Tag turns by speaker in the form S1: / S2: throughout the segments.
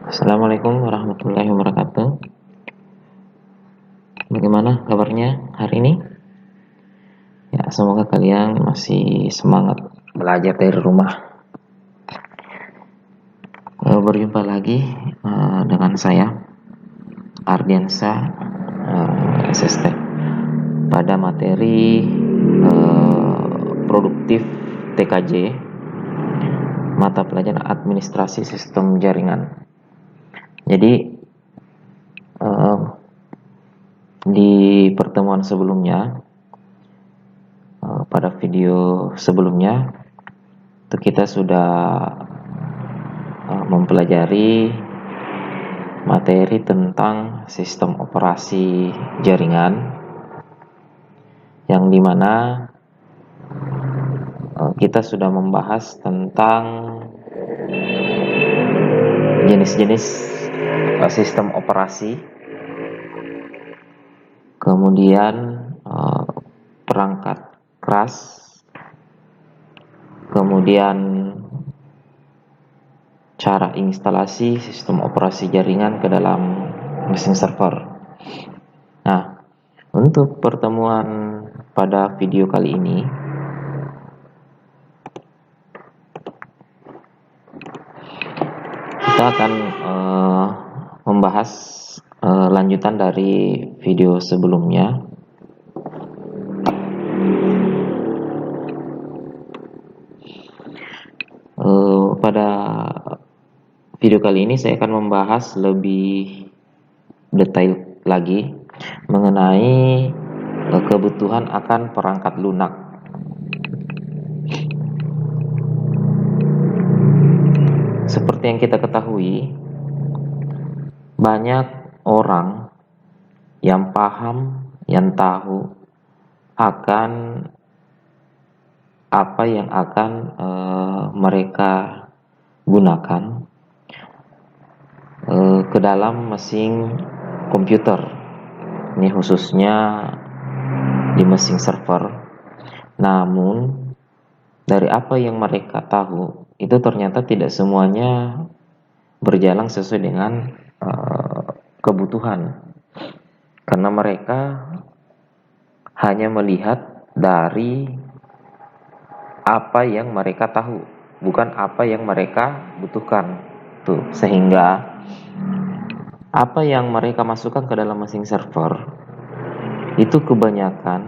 S1: Assalamualaikum warahmatullahi wabarakatuh. Bagaimana kabarnya hari ini? Ya, semoga kalian masih semangat belajar dari rumah. Berjumpa lagi dengan saya, Ardiansa, SST, pada materi produktif TKJ, mata pelajaran administrasi sistem jaringan. Jadi di pertemuan sebelumnya, pada video sebelumnya, itu kita sudah mempelajari materi tentang sistem operasi jaringan, yang dimana kita sudah membahas tentang jenis-jenis sistem operasi, kemudian perangkat keras, kemudian cara instalasi sistem operasi jaringan ke dalam mesin server. Nah, untuk pertemuan pada video kali ini, kita akan membahas lanjutan dari video sebelumnya. Pada video kali ini saya akan membahas lebih detail lagi mengenai kebutuhan akan perangkat lunak. Seperti yang kita ketahui, banyak orang yang paham, yang tahu akan apa yang akan mereka gunakan ke dalam mesin komputer. Ini khususnya di mesin server. Namun dari apa yang mereka tahu, itu ternyata tidak semuanya berjalan sesuai dengan kebutuhan, karena mereka hanya melihat dari apa yang mereka tahu, bukan apa yang mereka butuhkan. Tuh, sehingga apa yang mereka masukkan ke dalam mesin server itu kebanyakan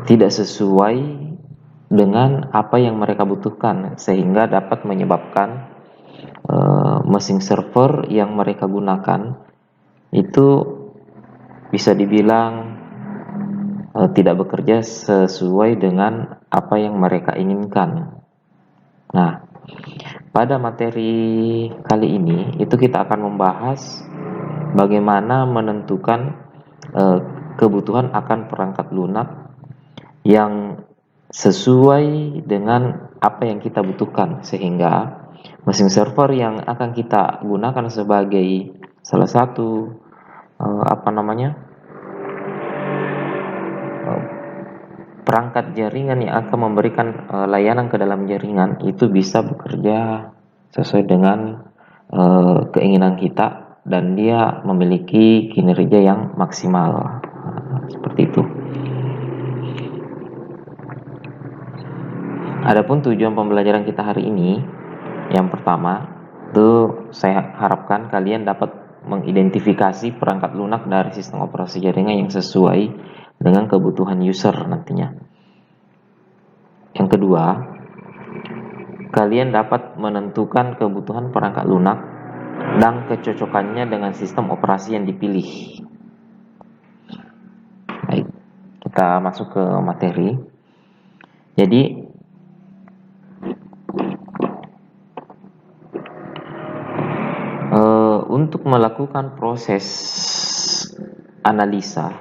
S1: tidak sesuai dengan apa yang mereka butuhkan, sehingga dapat menyebabkan mesin server yang mereka gunakan itu bisa dibilang tidak bekerja sesuai dengan apa yang mereka inginkan. Nah, pada materi kali ini itu kita akan membahas bagaimana menentukan kebutuhan akan perangkat lunak yang sesuai dengan apa yang kita butuhkan, sehingga mesin server yang akan kita gunakan sebagai salah satu perangkat jaringan yang akan memberikan layanan ke dalam jaringan itu bisa bekerja sesuai dengan keinginan kita, dan dia memiliki kinerja yang maksimal. Seperti itu. Adapun tujuan pembelajaran kita hari ini, yang pertama itu saya harapkan kalian dapat mengidentifikasi perangkat lunak dari sistem operasi jaringan yang sesuai dengan kebutuhan user nantinya. Yang kedua, kalian dapat menentukan kebutuhan perangkat lunak dan kecocokannya dengan sistem operasi yang dipilih. Baik, kita masuk ke materi. Jadi untuk melakukan proses analisa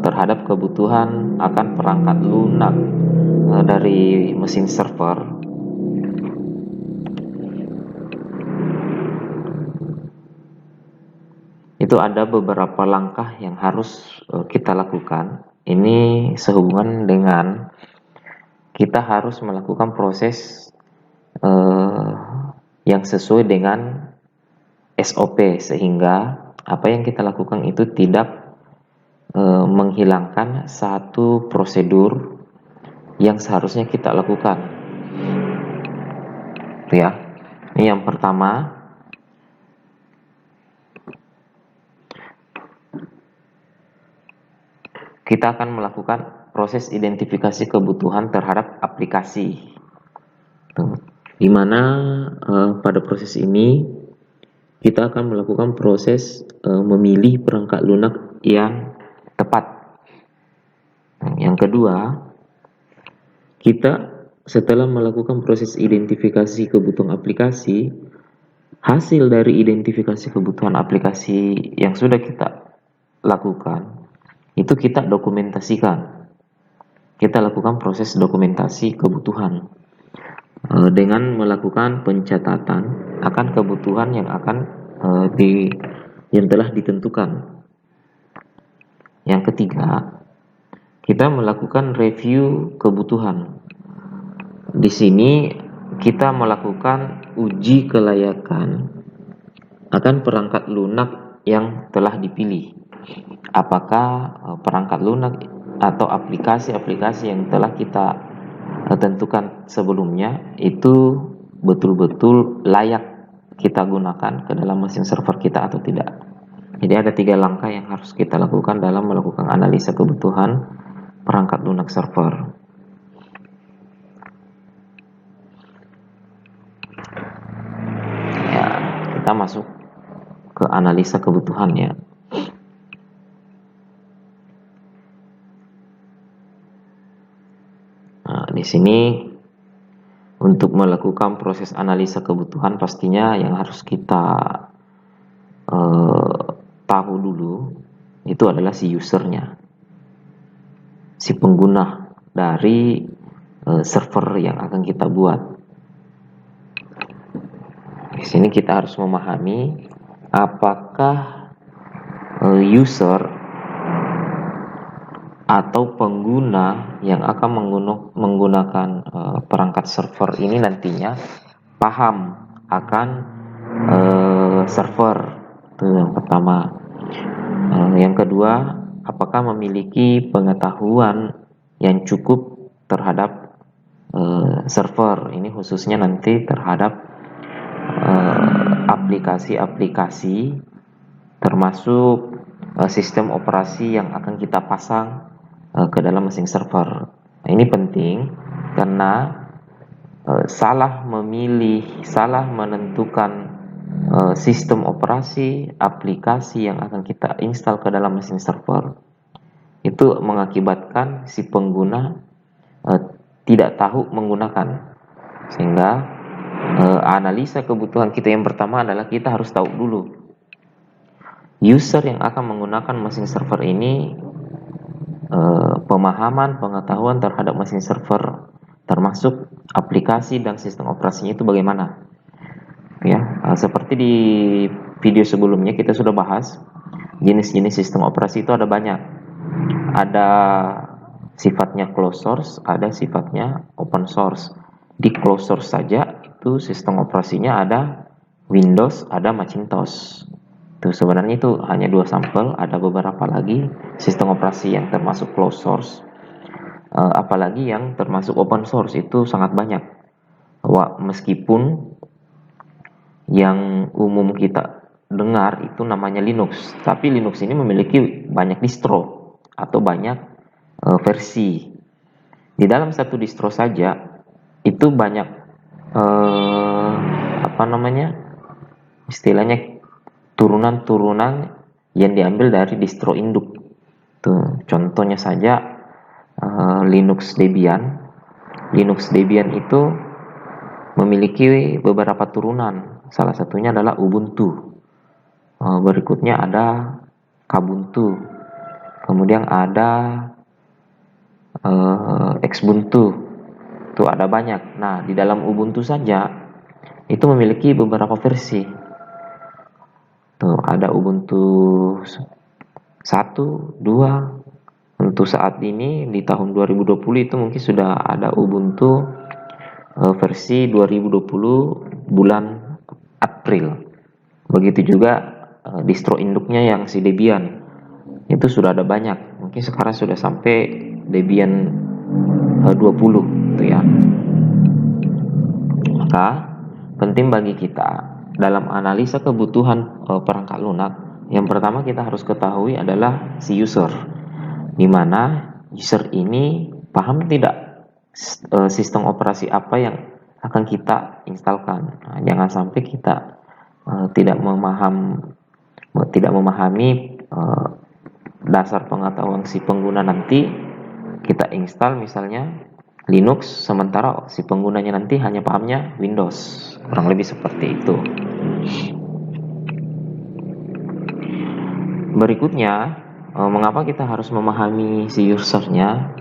S1: terhadap kebutuhan akan perangkat lunak dari mesin server, itu ada beberapa langkah yang harus kita lakukan. Ini sehubungan dengan kita harus melakukan proses yang sesuai dengan SOP, sehingga apa yang kita lakukan itu tidak menghilangkan satu prosedur yang seharusnya kita lakukan. Ya, ini yang pertama. Kita akan melakukan proses identifikasi kebutuhan terhadap aplikasi, di mana pada proses ini kita akan melakukan proses memilih perangkat lunak yang tepat. Yang kedua, kita setelah melakukan proses identifikasi kebutuhan aplikasi, hasil dari identifikasi kebutuhan aplikasi yang sudah kita lakukan, itu kita dokumentasikan. Kita lakukan proses dokumentasi kebutuhan dengan melakukan pencatatan akan kebutuhan yang yang telah ditentukan. Yang ketiga, kita melakukan review kebutuhan. Di sini kita melakukan uji kelayakan akan perangkat lunak yang telah dipilih. Apakah perangkat lunak atau aplikasi-aplikasi yang telah kita tentukan sebelumnya itu betul-betul layak kita gunakan ke dalam mesin server kita atau tidak. Jadi ada 3 langkah yang harus kita lakukan dalam melakukan analisa kebutuhan perangkat lunak server. Ya, kita masuk ke analisa kebutuhannya. Nah, di sini untuk melakukan proses analisa kebutuhan pastinya yang harus kita tahu dulu itu adalah si usernya, si pengguna dari server yang akan kita buat. Di sini kita harus memahami apakah user atau pengguna yang akan menggunakan perangkat server ini nantinya paham akan server. Itu yang pertama. Yang kedua, apakah memiliki pengetahuan yang cukup terhadap server. Ini khususnya nanti terhadap aplikasi-aplikasi termasuk sistem operasi yang akan kita pasang ke dalam mesin server. Nah, ini penting karena salah memilih, salah menentukan sistem operasi aplikasi yang akan kita install ke dalam mesin server itu mengakibatkan si pengguna tidak tahu menggunakan, sehingga analisa kebutuhan kita yang pertama adalah kita harus tahu dulu user yang akan menggunakan mesin server ini pemahaman, pengetahuan terhadap mesin server termasuk aplikasi dan sistem operasinya itu bagaimana. Ya, seperti di video sebelumnya kita sudah bahas jenis-jenis sistem operasi itu ada banyak. Ada sifatnya closed source, ada sifatnya open source. Di closed source saja itu sistem operasinya ada Windows, ada Macintosh. Itu sebenarnya itu hanya 2 sampel, ada beberapa lagi sistem operasi yang termasuk closed source. Apalagi yang termasuk open source itu sangat banyak. Meskipun yang umum kita dengar itu namanya Linux, tapi Linux ini memiliki banyak distro atau banyak versi. Di dalam satu distro saja itu banyak istilahnya turunan-turunan yang diambil dari distro induk. Tuh, contohnya saja Linux Debian. Linux Debian itu memiliki beberapa turunan. Salah satunya adalah Ubuntu. Berikutnya ada Kubuntu. Kemudian ada Xbuntu. Itu ada banyak. Nah, di dalam Ubuntu saja itu memiliki beberapa versi. Tuh, ada Ubuntu 1, 2. Untuk saat ini di tahun 2020 itu mungkin sudah ada Ubuntu versi 2020 bulan April. Begitu juga distro induknya yang si Debian itu sudah ada banyak, mungkin sekarang sudah sampai Debian 20 gitu ya. Maka penting bagi kita dalam analisa kebutuhan perangkat lunak, yang pertama kita harus ketahui adalah si user, di mana user ini paham tidak sistem operasi apa yang akan kita instalkan. Nah, jangan sampai kita tidak memahami dasar pengetahuan si pengguna, nanti kita install misalnya Linux sementara si penggunanya nanti hanya pahamnya Windows, kurang lebih seperti itu. Berikutnya, mengapa kita harus memahami si usernya?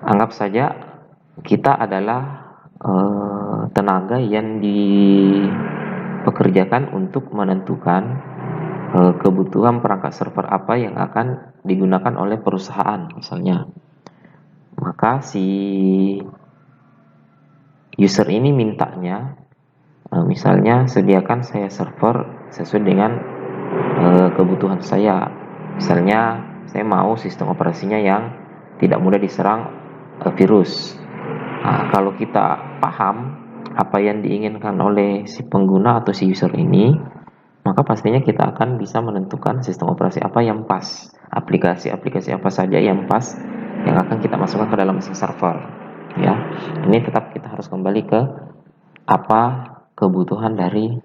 S1: Anggap saja kita adalah tenaga yang dipekerjakan untuk menentukan kebutuhan perangkat server apa yang akan digunakan oleh perusahaan misalnya. Maka si user ini mintanya misalnya sediakan saya server sesuai dengan kebutuhan saya. Misalnya saya mau sistem operasinya yang tidak mudah diserang virus. Nah, kalau kita paham apa yang diinginkan oleh si pengguna atau si user ini, maka pastinya kita akan bisa menentukan sistem operasi apa yang pas, aplikasi-aplikasi apa saja yang pas yang akan kita masukkan ke dalam mesin server. Ya, ini tetap kita harus kembali ke apa kebutuhan dari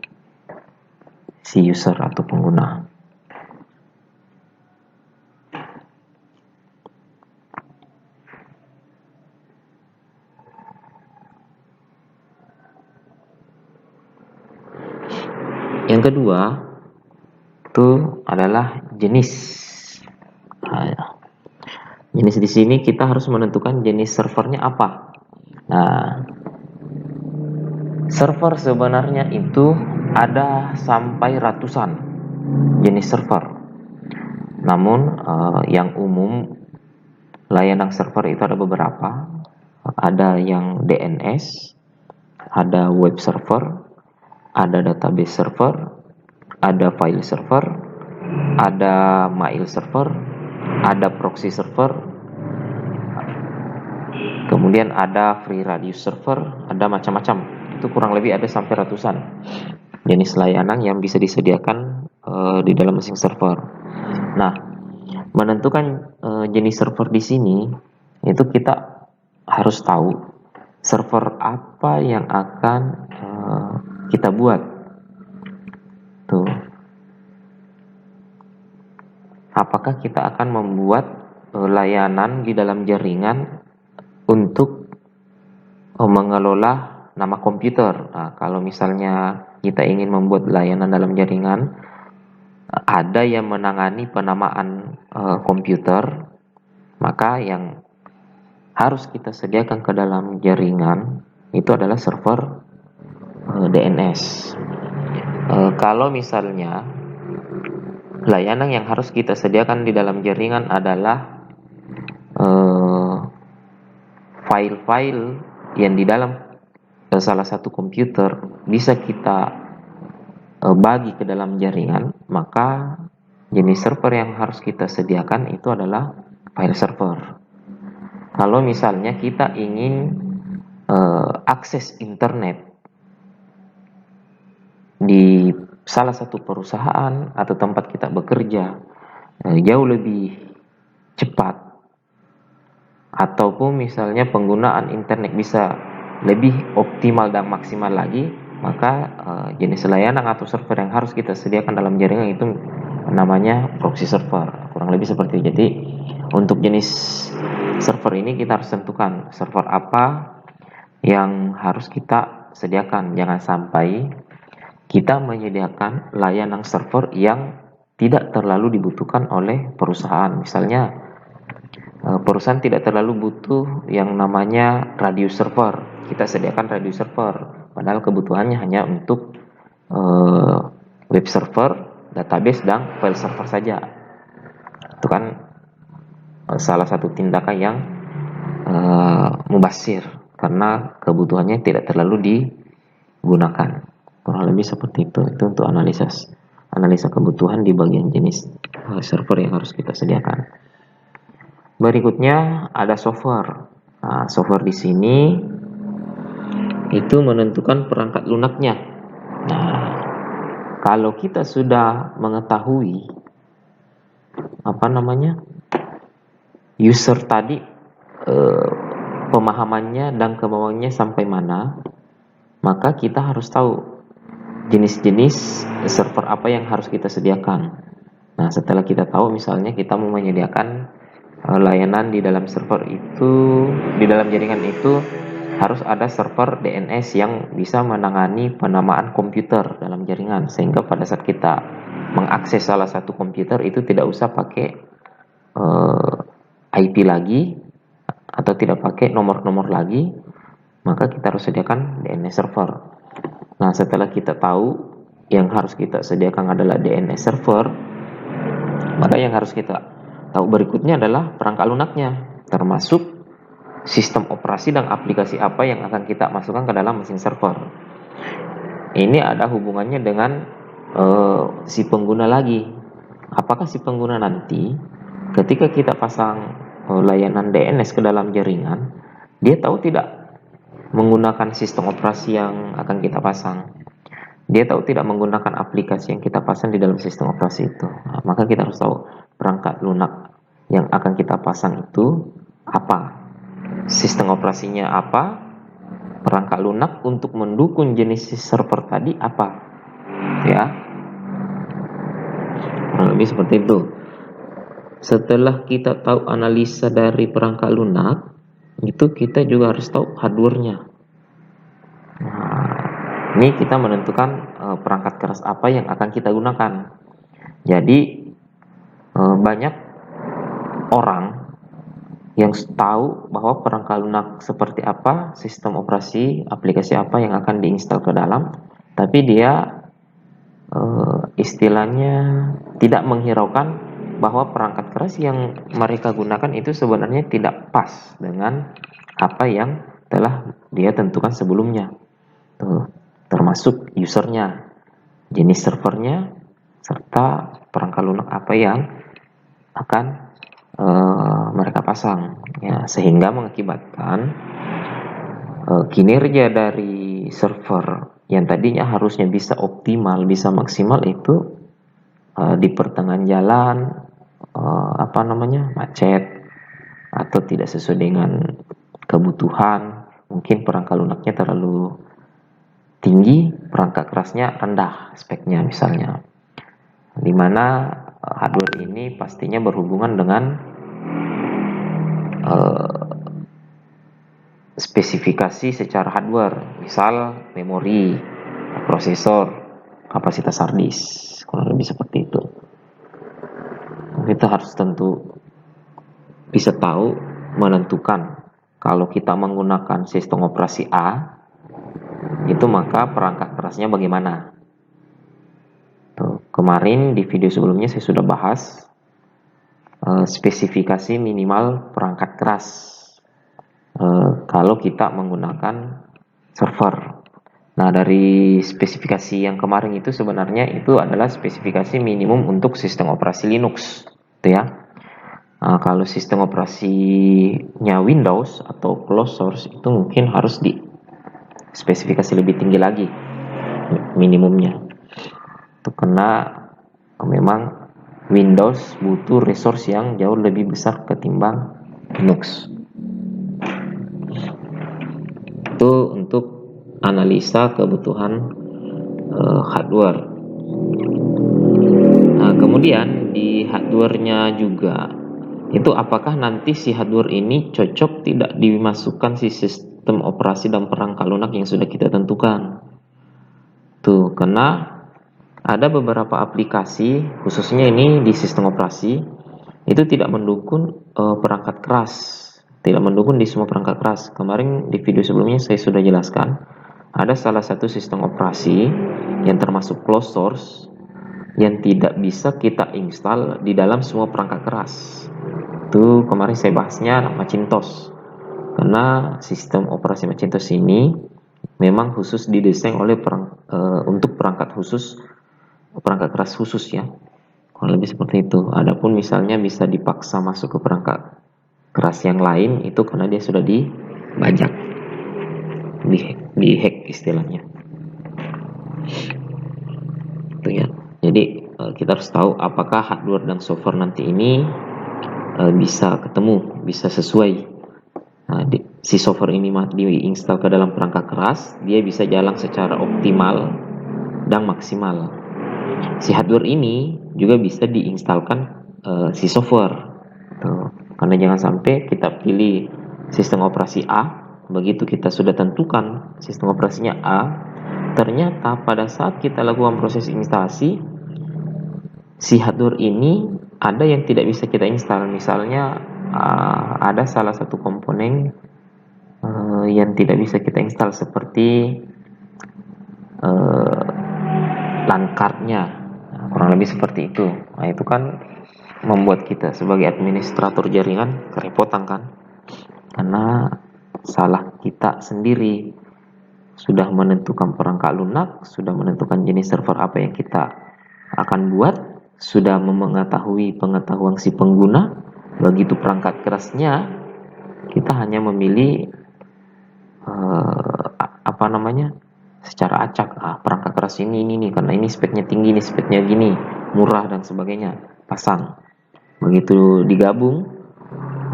S1: si user atau pengguna. Yang kedua itu adalah jenis. Nah, jenis di sini kita harus menentukan jenis servernya apa. Nah, server sebenarnya itu ada sampai ratusan jenis server. Namun yang umum layanan server itu ada beberapa. Ada yang DNS, ada web server, ada database server, ada file server, ada mail server, ada proxy server, kemudian ada free radius server, ada macam-macam. Itu kurang lebih ada sampai ratusan jenis layanan yang bisa disediakan di dalam mesin server. Nah, menentukan jenis server di sini itu kita harus tahu server apa yang akan kita buat. Tuh. Apakah kita akan membuat layanan di dalam jaringan untuk mengelola nama komputer. Nah, kalau misalnya kita ingin membuat layanan dalam jaringan, ada yang menangani penamaan komputer, maka yang harus kita sediakan ke dalam jaringan itu adalah server DNS. Kalau misalnya layanan yang harus kita sediakan di dalam jaringan adalah file-file yang di dalam salah satu komputer bisa kita bagi ke dalam jaringan, maka jenis server yang harus kita sediakan itu adalah file server. Kalau misalnya kita ingin akses internet di salah satu perusahaan atau tempat kita bekerja jauh lebih cepat, ataupun misalnya penggunaan internet bisa lebih optimal dan maksimal lagi, maka jenis layanan atau server yang harus kita sediakan dalam jaringan itu namanya proxy server, kurang lebih seperti itu. Jadi untuk jenis server ini kita harus tentukan server apa yang harus kita sediakan. Jangan sampai kita menyediakan layanan server yang tidak terlalu dibutuhkan oleh perusahaan. Misalnya perusahaan tidak terlalu butuh yang namanya radius server, kita sediakan radius server, padahal kebutuhannya hanya untuk web server, database, dan file server saja. Itu kan salah satu tindakan yang mubazir karena kebutuhannya tidak terlalu digunakan. Kurang lebih seperti itu untuk analisis. analisa kebutuhan di bagian jenis server yang harus kita sediakan. Berikutnya ada software. Nah, software di sini itu menentukan perangkat lunaknya. Nah, kalau kita sudah mengetahui user tadi, pemahamannya dan kemauannya sampai mana, maka kita harus tahu jenis-jenis server apa yang harus kita sediakan. Nah, setelah kita tahu, misalnya kita mau menyediakan layanan di dalam server itu, di dalam jaringan itu harus ada server DNS yang bisa menangani penamaan komputer dalam jaringan, sehingga pada saat kita mengakses salah satu komputer itu tidak usah pakai IP lagi atau tidak pakai nomor-nomor lagi, maka kita harus sediakan DNS server. Nah, setelah kita tahu yang harus kita sediakan adalah DNS server, maka yang harus kita tahu berikutnya adalah perangkat lunaknya, termasuk sistem operasi dan aplikasi apa yang akan kita masukkan ke dalam mesin server. Ini ada hubungannya dengan si pengguna lagi. Apakah si pengguna nanti ketika kita pasang layanan DNS ke dalam jaringan, dia tahu tidak menggunakan sistem operasi yang akan kita pasang? Dia tahu tidak menggunakan aplikasi yang kita pasang di dalam sistem operasi itu? Nah, maka kita harus tahu perangkat lunak yang akan kita pasang itu apa, sistem operasinya apa, perangkat lunak untuk mendukung jenis server tadi apa, ya, kurang lebih seperti itu. Setelah kita tahu analisa dari perangkat lunak, itu kita juga harus tahu hardware-nya. Nah, ini kita menentukan perangkat keras apa yang akan kita gunakan. Jadi banyak orang yang tahu bahwa perangkat lunak seperti apa, sistem operasi, aplikasi apa yang akan diinstal ke dalam, tapi dia istilahnya tidak menghiraukan bahwa perangkat keras yang mereka gunakan itu sebenarnya tidak pas dengan apa yang telah dia tentukan sebelumnya. Termasuk usernya, jenis servernya, serta perangkat lunak apa yang akan mereka pasang, ya, sehingga mengakibatkan kinerja dari server yang tadinya harusnya bisa optimal, bisa maksimal itu di pertengahan jalan macet atau tidak sesuai dengan kebutuhan, mungkin perangkat lunaknya terlalu tinggi, perangkat kerasnya rendah speknya misalnya, dimana hardware ini pastinya berhubungan dengan spesifikasi secara hardware, misal memori, prosesor, kapasitas hard disk, kurang lebih seperti itu. Kita harus tentu bisa tahu menentukan kalau kita menggunakan sistem operasi A, itu maka perangkat kerasnya bagaimana. Tuh, kemarin di video sebelumnya saya sudah bahas spesifikasi minimal perangkat keras kalau kita menggunakan server. Nah, dari spesifikasi yang kemarin itu sebenarnya itu adalah spesifikasi minimum untuk sistem operasi Linux, gitu ya. Nah, kalau sistem operasinya Windows atau closed source itu mungkin harus di spesifikasi lebih tinggi lagi minimumnya. Itu karena memang Windows butuh resource yang jauh lebih besar ketimbang Linux. Itu untuk analisa kebutuhan hardware. Nah, kemudian di hardware-nya juga itu apakah nanti si hardware ini cocok tidak dimasukkan si sistem operasi dan perangkat lunak yang sudah kita tentukan. Tuh, karena ada beberapa aplikasi, khususnya ini di sistem operasi, itu tidak mendukung perangkat keras, tidak mendukung di semua perangkat keras. Kemarin di video sebelumnya saya sudah jelaskan, ada salah satu sistem operasi yang termasuk closed source yang tidak bisa kita install di dalam semua perangkat keras. Itu kemarin saya bahasnya Macintosh, karena sistem operasi Macintosh ini memang khusus didesain oleh untuk perangkat khusus perangkat keras khusus ya, kurang lebih seperti itu. Adapun misalnya bisa dipaksa masuk ke perangkat keras yang lain, itu karena dia sudah dibajak, di hack istilahnya itu ya. Jadi kita harus tahu apakah hardware dan software nanti ini bisa ketemu, bisa sesuai. Nah, si software ini diinstal ke dalam perangkat keras, dia bisa jalan secara optimal dan maksimal. Si hardware ini juga bisa diinstalkan si software. Tuh. Karena jangan sampai kita pilih sistem operasi A, begitu kita sudah tentukan sistem operasinya A, ternyata pada saat kita lakukan proses instalasi, si hardware ini ada yang tidak bisa kita install. Misalnya ada salah satu komponen yang tidak bisa kita install seperti langkarnya, kurang lebih seperti itu. Nah, itu kan membuat kita sebagai administrator jaringan kerepotan kan, karena salah kita sendiri. Sudah menentukan perangkat lunak, sudah menentukan jenis server apa yang kita akan buat, sudah mengetahui pengetahuan si pengguna, begitu perangkat kerasnya kita hanya memilih apa namanya, secara acak, perangkat keras ini nih karena ini speknya tinggi, ini speknya gini, murah dan sebagainya, pasang. Begitu digabung,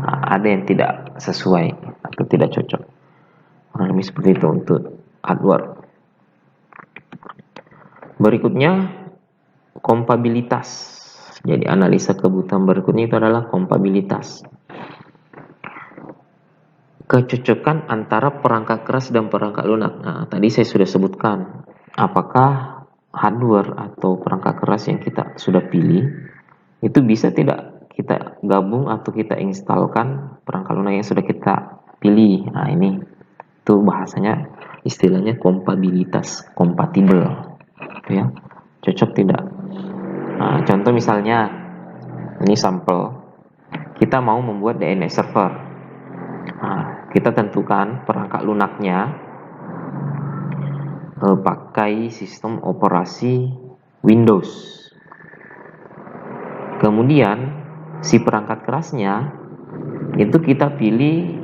S1: ada yang tidak sesuai atau tidak cocok. Kurang lebih seperti itu untuk hardware. Berikutnya kompabilitas. Jadi analisa kebutuhan berikutnya itu adalah kompabilitas. Kecocokan antara perangkat keras dan perangkat lunak. Nah, tadi saya sudah sebutkan apakah hardware atau perangkat keras yang kita sudah pilih itu bisa tidak kita gabung atau kita instalkan perangkat lunak yang sudah kita pilih. Nah, ini itu bahasanya, istilahnya kompabilitas, kompatibel, ya, cocok tidak. Nah, contoh misalnya ini sampel, kita mau membuat DNS server. Nah, kita tentukan perangkat lunaknya pakai sistem operasi Windows. Kemudian si perangkat kerasnya itu kita pilih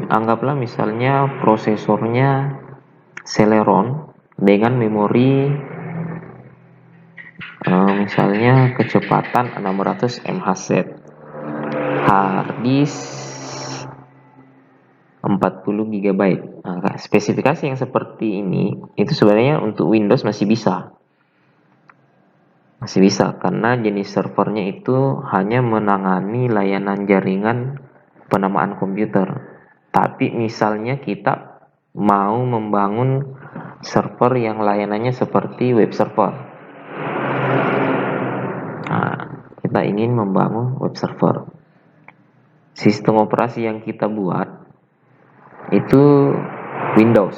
S1: anggaplah misalnya prosesornya Celeron dengan memori misalnya kecepatan 600 MHz, harddisk 40 GB. Nah, spesifikasi yang seperti ini itu sebenarnya untuk Windows masih bisa. Masih bisa karena jenis servernya itu hanya menangani layanan jaringan penamaan komputer. Tapi misalnya kita mau membangun server yang layanannya seperti web server. Nah, kita ingin membangun web server. Sistem operasi yang kita buat itu Windows.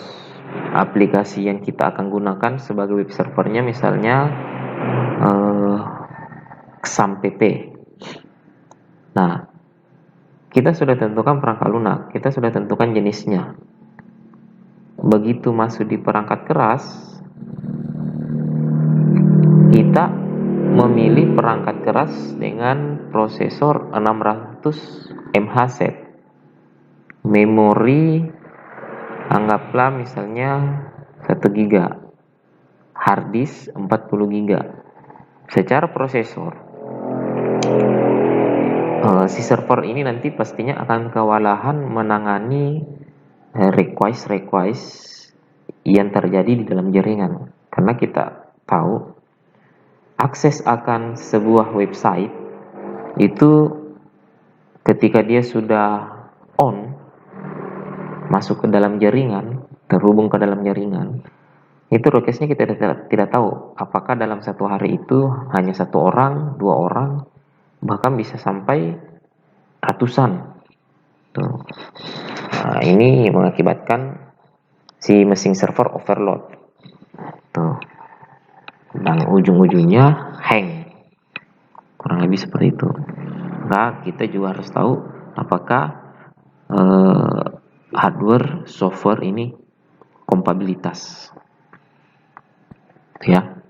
S1: Aplikasi yang kita akan gunakan sebagai web servernya misalnya XAMPP. Nah, kita sudah tentukan perangkat lunak, kita sudah tentukan jenisnya. Begitu masuk di perangkat keras, kita memilih perangkat keras dengan prosesor 600 MHz, memori anggaplah misalnya 1 GB, harddisk 40 GB. Secara prosesor, si server ini nanti pastinya akan kewalahan menangani request yang terjadi di dalam jaringan, karena kita tahu akses akan sebuah website itu ketika dia sudah on, masuk ke dalam jaringan, terhubung ke dalam jaringan, itu requestnya kita tidak tahu apakah dalam satu hari itu hanya 1 orang, 2 orang, bahkan bisa sampai ratusan. Tuh. Nah, ini mengakibatkan si mesin server overload. Tuh. Dan ujung-ujungnya hang. Kurang lebih seperti itu. Nah, kita juga harus tahu apakah hardware software ini kompabilitas. Ya.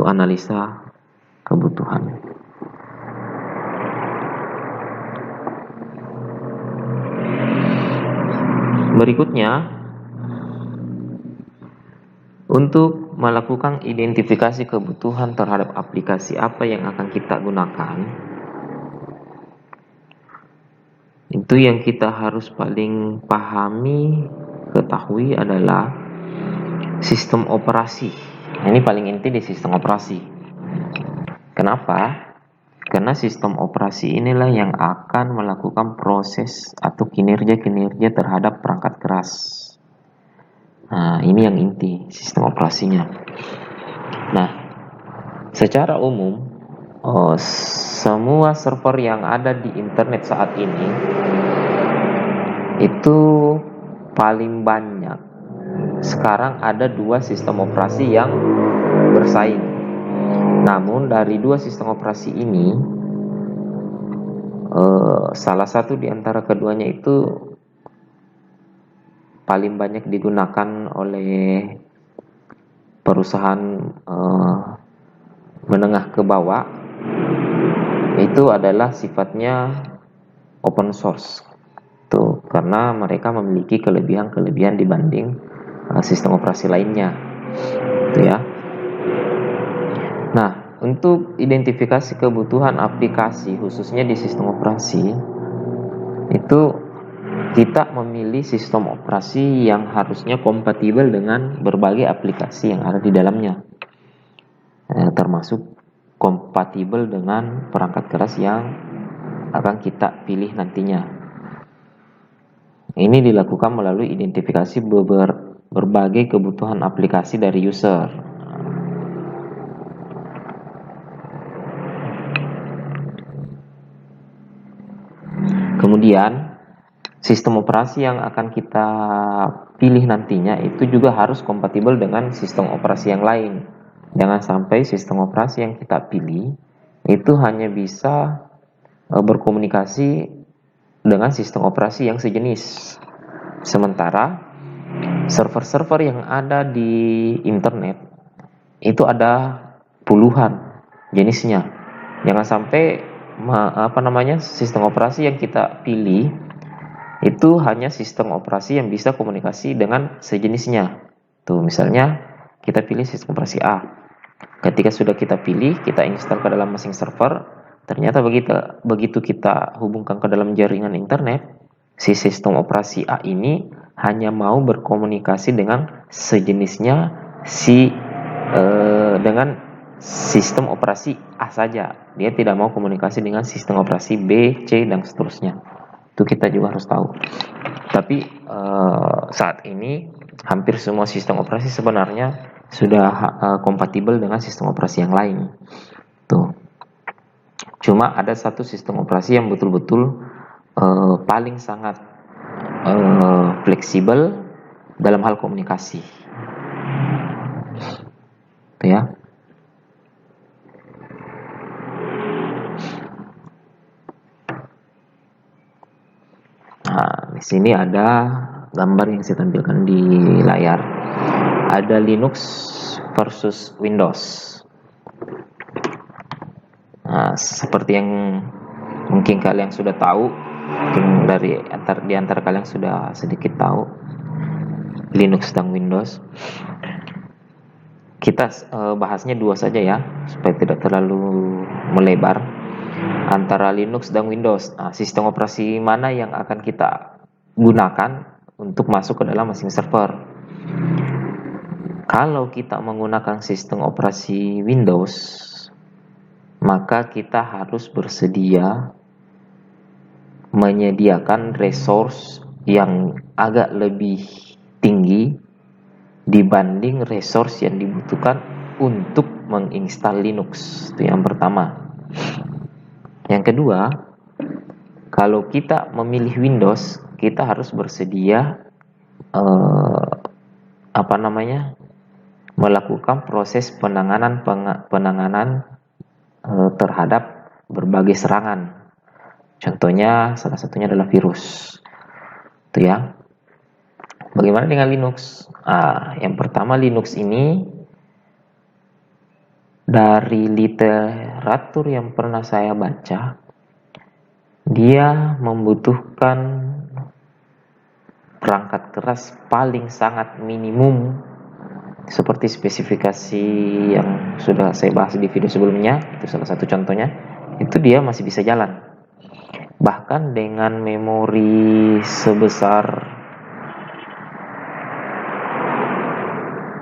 S1: analisa kebutuhan. Berikutnya, untuk melakukan identifikasi kebutuhan terhadap aplikasi apa yang akan kita gunakan, itu yang kita harus paling pahami, ketahui adalah sistem operasi. Ini paling inti di sistem operasi. Kenapa? Karena sistem operasi inilah yang akan melakukan proses atau kinerja-kinerja terhadap perangkat keras. Nah, ini yang inti sistem operasinya. Nah, secara umum, semua server yang ada di internet saat ini itu paling banyak sekarang ada 2 sistem operasi yang bersaing. Namun dari 2 sistem operasi ini, salah satu di antara keduanya itu paling banyak digunakan oleh perusahaan menengah ke bawah, itu adalah sifatnya open source. Tuh, karena mereka memiliki kelebihan-kelebihan dibanding sistem operasi lainnya. Itu ya. Nah, untuk identifikasi kebutuhan aplikasi khususnya di sistem operasi, itu kita memilih sistem operasi yang harusnya kompatibel dengan berbagai aplikasi yang ada di dalamnya, termasuk kompatibel dengan perangkat keras yang akan kita pilih nantinya. Ini dilakukan melalui identifikasi berbagai kebutuhan aplikasi dari user. Kemudian sistem operasi yang akan kita pilih nantinya itu juga harus kompatibel dengan sistem operasi yang lain. Jangan sampai sistem operasi yang kita pilih itu hanya bisa berkomunikasi dengan sistem operasi yang sejenis. Sementara server-server yang ada di internet itu ada puluhan jenisnya. Jangan sampai sistem operasi yang kita pilih itu hanya sistem operasi yang bisa komunikasi dengan sejenisnya. Tuh, misalnya kita pilih sistem operasi A. Ketika sudah kita pilih, kita install ke dalam masing server, ternyata begitu kita hubungkan ke dalam jaringan internet, si sistem operasi A ini hanya mau berkomunikasi dengan sejenisnya dengan sistem operasi A saja. Dia tidak mau komunikasi dengan sistem operasi B, C, dan seterusnya. Itu kita juga harus tahu. Tapi saat ini hampir semua sistem operasi sebenarnya sudah kompatibel dengan sistem operasi yang lain. Tuh. Cuma ada satu sistem operasi yang betul-betul paling sangat fleksibel dalam hal komunikasi. Tuh ya. Nah, di sini ada gambar yang saya tampilkan di layar. Ada Linux versus Windows. Nah, seperti yang mungkin kalian sudah tahu, mungkin di antara kalian sudah sedikit tahu Linux dan Windows. Kita bahasnya 2 saja ya, supaya tidak terlalu melebar. Antara Linux dan Windows, nah, sistem operasi mana yang akan kita gunakan untuk masuk ke dalam masing server? Kalau kita menggunakan sistem operasi Windows, maka kita harus bersedia menyediakan resource yang agak lebih tinggi dibanding resource yang dibutuhkan untuk menginstal Linux. Itu yang pertama. Yang kedua, kalau kita memilih Windows, kita harus bersedia melakukan proses penanganan terhadap berbagai serangan. Contohnya, salah satunya adalah virus. Itu ya. Bagaimana dengan Linux? Yang pertama, Linux ini Dari literatur yang pernah saya baca, dia membutuhkan perangkat keras paling sangat minimum seperti spesifikasi yang sudah saya bahas di video sebelumnya, itu salah satu contohnya, itu dia masih bisa jalan. Bahkan dengan memori sebesar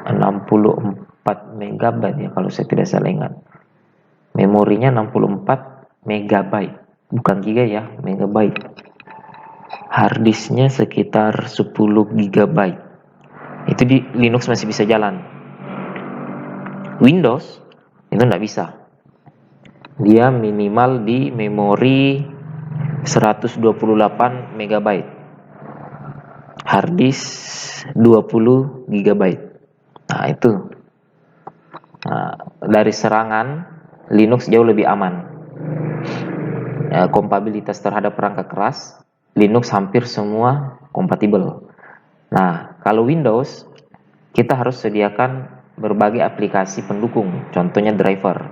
S1: 64 MB ya kalau saya tidak salah ingat. Memorinya 64 MB, bukan giga ya, megabyte. Harddisknya sekitar 10 GB. Itu di Linux masih bisa jalan. Windows itu nggak bisa. Dia minimal di memori 128 MB. Harddisk 20 GB. Nah, itu. Nah, dari serangan Linux jauh lebih aman. Kompatibilitas terhadap perangkat keras Linux hampir semua kompatibel. Nah, kalau Windows kita harus sediakan berbagai aplikasi pendukung, contohnya driver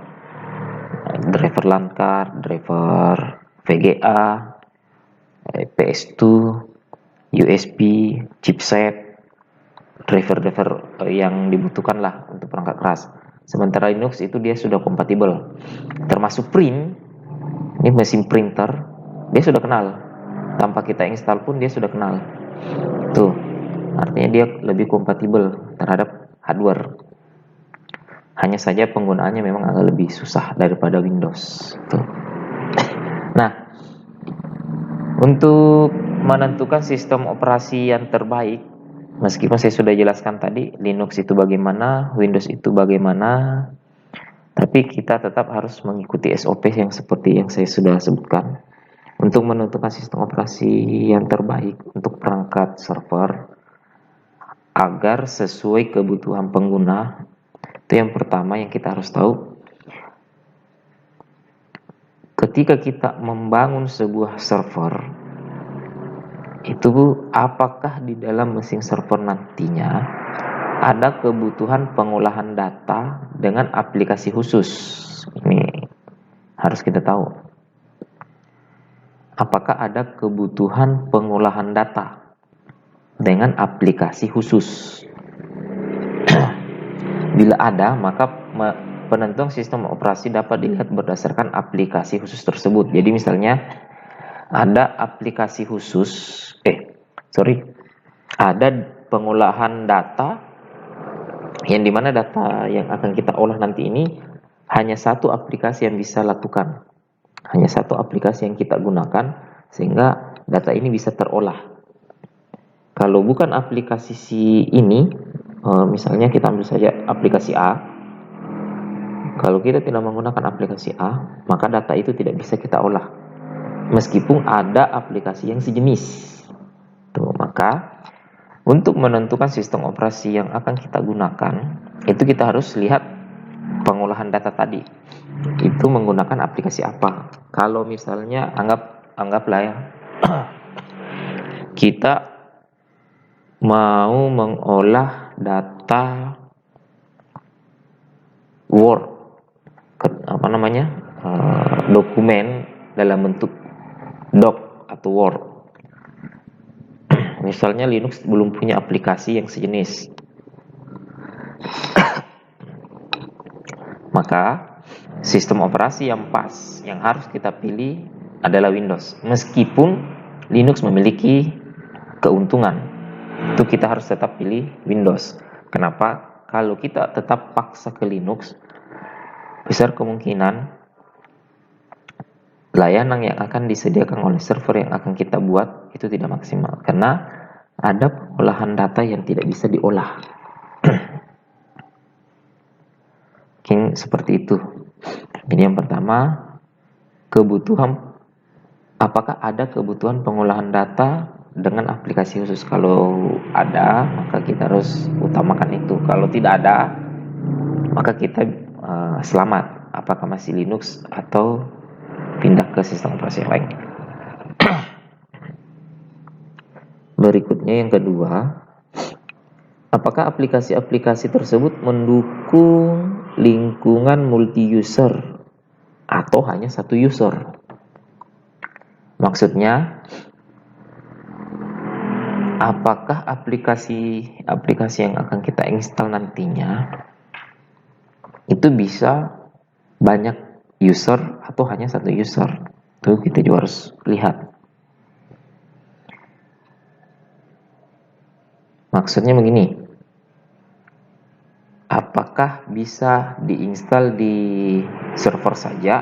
S1: Landcard, driver VGA, PS2, USB, chipset, driver yang dibutuhkan lah untuk perangkat keras. Sementara Linux itu dia sudah kompatibel, termasuk print. Ini mesin printer, dia sudah kenal. Tanpa kita install pun dia sudah kenal. Tuh, artinya dia lebih kompatibel terhadap hardware. Hanya saja penggunaannya memang agak lebih susah daripada Windows. Tuh. Nah, untuk menentukan sistem operasi yang terbaik, meskipun saya sudah jelaskan tadi Linux itu bagaimana, Windows itu bagaimana, tapi kita tetap harus mengikuti SOP yang seperti yang saya sudah sebutkan untuk menentukan sistem operasi yang terbaik untuk perangkat server agar sesuai kebutuhan pengguna. Itu yang pertama yang kita harus tahu. Ketika kita membangun sebuah server, itu apakah di dalam mesin server nantinya ada kebutuhan pengolahan data dengan aplikasi khusus? Ini harus kita tahu. Apakah ada kebutuhan pengolahan data dengan aplikasi khusus? Bila ada, maka penentuan sistem operasi dapat dilihat berdasarkan aplikasi khusus tersebut. Jadi misalnya ada aplikasi khusus, ada pengolahan data yang dimana data yang akan kita olah nanti ini hanya satu aplikasi yang bisa lakukan, hanya satu aplikasi yang kita gunakan sehingga data ini bisa terolah. Kalau bukan aplikasi ini, misalnya kita ambil saja aplikasi A. Kalau kita tidak menggunakan aplikasi A, maka data itu tidak bisa kita olah. Meskipun ada aplikasi yang sejenis. Tuh, maka untuk menentukan sistem operasi yang akan kita gunakan, itu kita harus lihat pengolahan data tadi. Itu menggunakan aplikasi apa. Kalau misalnya anggaplah ya, kita mau mengolah data Word, dokumen dalam bentuk doc atau Word. Misalnya Linux belum punya aplikasi yang sejenis, maka sistem operasi yang pas yang harus kita pilih adalah Windows. Meskipun Linux memiliki keuntungan, itu kita harus tetap pilih Windows. Kenapa? Kalau kita tetap paksa ke Linux, besar kemungkinan layanan yang akan disediakan oleh server yang akan kita buat itu tidak maksimal karena ada pengolahan data yang tidak bisa diolah. Mungkin seperti itu. Jadi yang pertama, apakah ada kebutuhan pengolahan data dengan aplikasi khusus? Kalau ada, maka kita harus utamakan itu. Kalau tidak ada, maka kita selamat. Apakah masih Linux atau pindah ke sistem operasi yang lain. Berikutnya yang kedua, apakah aplikasi-aplikasi tersebut mendukung lingkungan multi-user atau hanya satu user. Maksudnya, apakah aplikasi yang akan kita install nantinya itu bisa banyak user atau hanya satu user? Itu kita juga harus lihat. Maksudnya begini, apakah bisa diinstal di server saja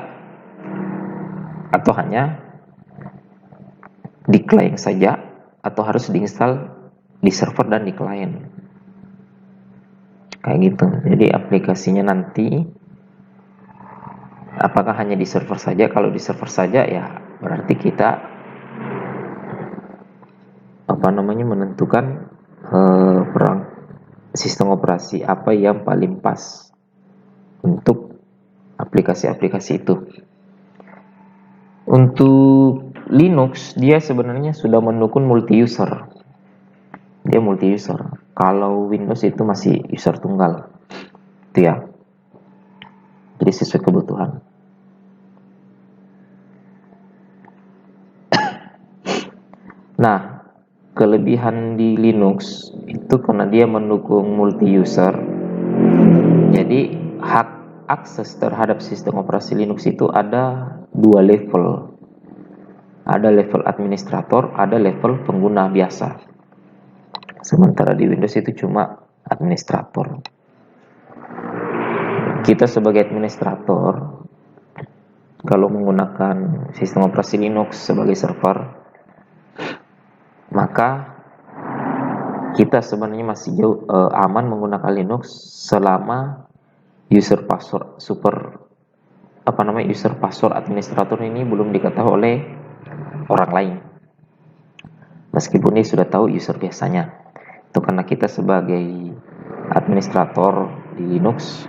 S1: atau hanya di client saja, atau harus diinstal di server dan di client, kayak gitu. Jadi aplikasinya nanti apakah hanya di server saja? Kalau di server saja ya berarti kita menentukan perang sistem operasi apa yang paling pas untuk aplikasi-aplikasi itu. Untuk Linux dia sebenarnya sudah mendukung multi user. Dia multi user. Kalau Windows itu masih user tunggal. Itu ya. Jadi sesuai kebutuhan. Nah, kelebihan di Linux itu karena dia mendukung multi user. Jadi hak akses terhadap sistem operasi Linux itu ada dua level. Ada level administrator, ada level pengguna biasa. Sementara di Windows itu cuma administrator. Kita sebagai administrator, kalau menggunakan sistem operasi Linux sebagai server, maka kita sebenarnya masih aman menggunakan Linux selama user password administrator ini belum diketahui oleh orang lain. Meskipun dia sudah tahu user biasanya. Itu karena kita sebagai administrator di Linux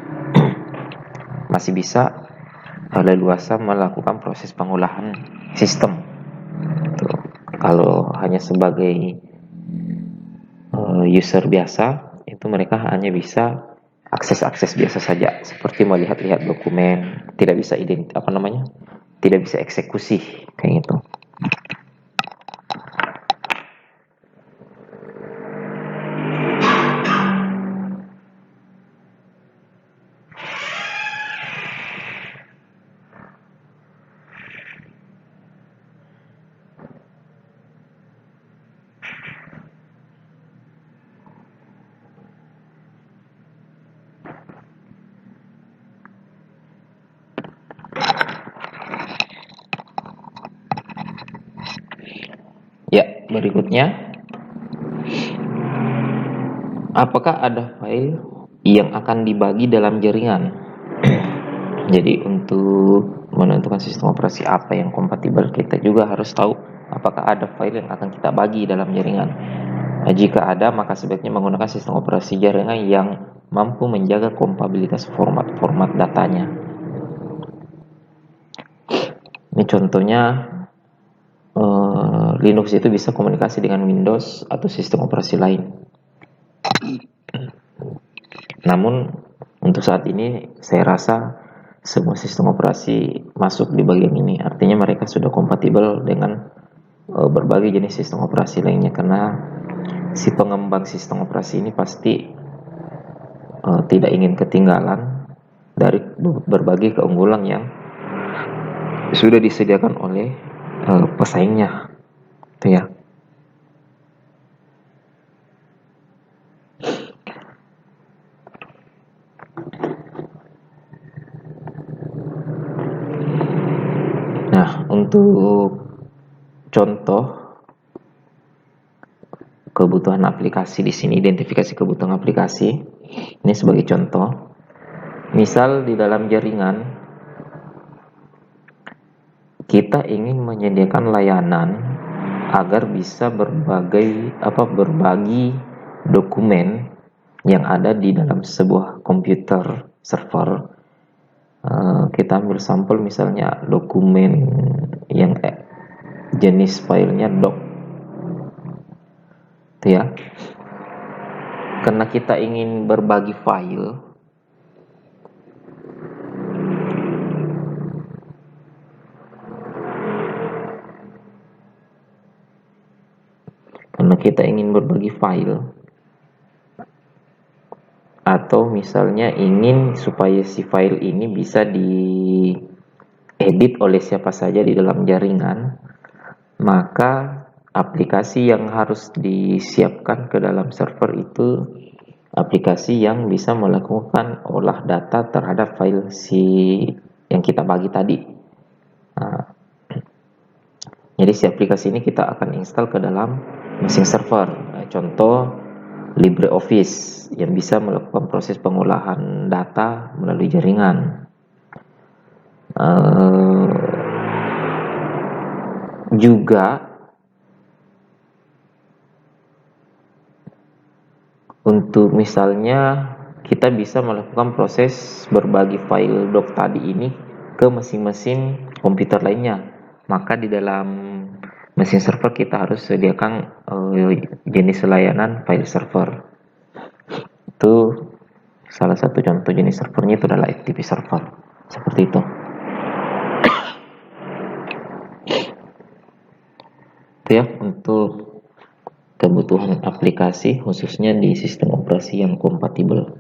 S1: masih bisa leluasa melakukan proses pengolahan sistem. Tuh. Kalau hanya sebagai user biasa, itu mereka hanya bisa akses biasa saja, seperti melihat-lihat dokumen, tidak bisa tidak bisa eksekusi kayak gitu. Ya, berikutnya, apakah ada file yang akan dibagi dalam jaringan? Jadi untuk menentukan sistem operasi apa yang kompatibel, kita juga harus tahu apakah ada file yang akan kita bagi dalam jaringan. Nah, jika ada, maka sebaiknya menggunakan sistem operasi jaringan yang mampu menjaga kompatibilitas format datanya. Ini contohnya, Linux itu bisa komunikasi dengan Windows atau sistem operasi lain. Namun untuk saat ini saya rasa semua sistem operasi masuk di bagian ini. Artinya mereka sudah kompatibel dengan berbagai jenis sistem operasi lainnya, karena si pengembang sistem operasi ini pasti tidak ingin ketinggalan dari berbagai keunggulan yang sudah disediakan oleh pesaingnya. Itu ya. Nah, untuk contoh kebutuhan aplikasi di sini, identifikasi kebutuhan aplikasi. Ini sebagai contoh. Misal di dalam jaringan kita ingin menyediakan layanan agar bisa berbagi dokumen yang ada di dalam sebuah komputer server. Kita ambil sampel misalnya dokumen yang jenis filenya doc, itu ya. Karena kita ingin berbagi file, karena kita ingin berbagi file, atau misalnya ingin supaya si file ini bisa diedit oleh siapa saja di dalam jaringan, maka aplikasi yang harus disiapkan ke dalam server itu aplikasi yang bisa melakukan olah data terhadap file yang kita bagi tadi. Nah, jadi si aplikasi ini kita akan install ke dalam mesin server. Nah, contoh LibreOffice yang bisa melakukan proses pengolahan data melalui jaringan. Juga untuk misalnya kita bisa melakukan proses berbagi file doc tadi ini ke masing-masing komputer lainnya. Maka di dalam mesin server kita harus sediakan jenis layanan file server. Itu salah satu contoh jenis servernya itu adalah FTP server. Seperti itu. Itu ya untuk kebutuhan aplikasi khususnya di sistem operasi yang kompatibel.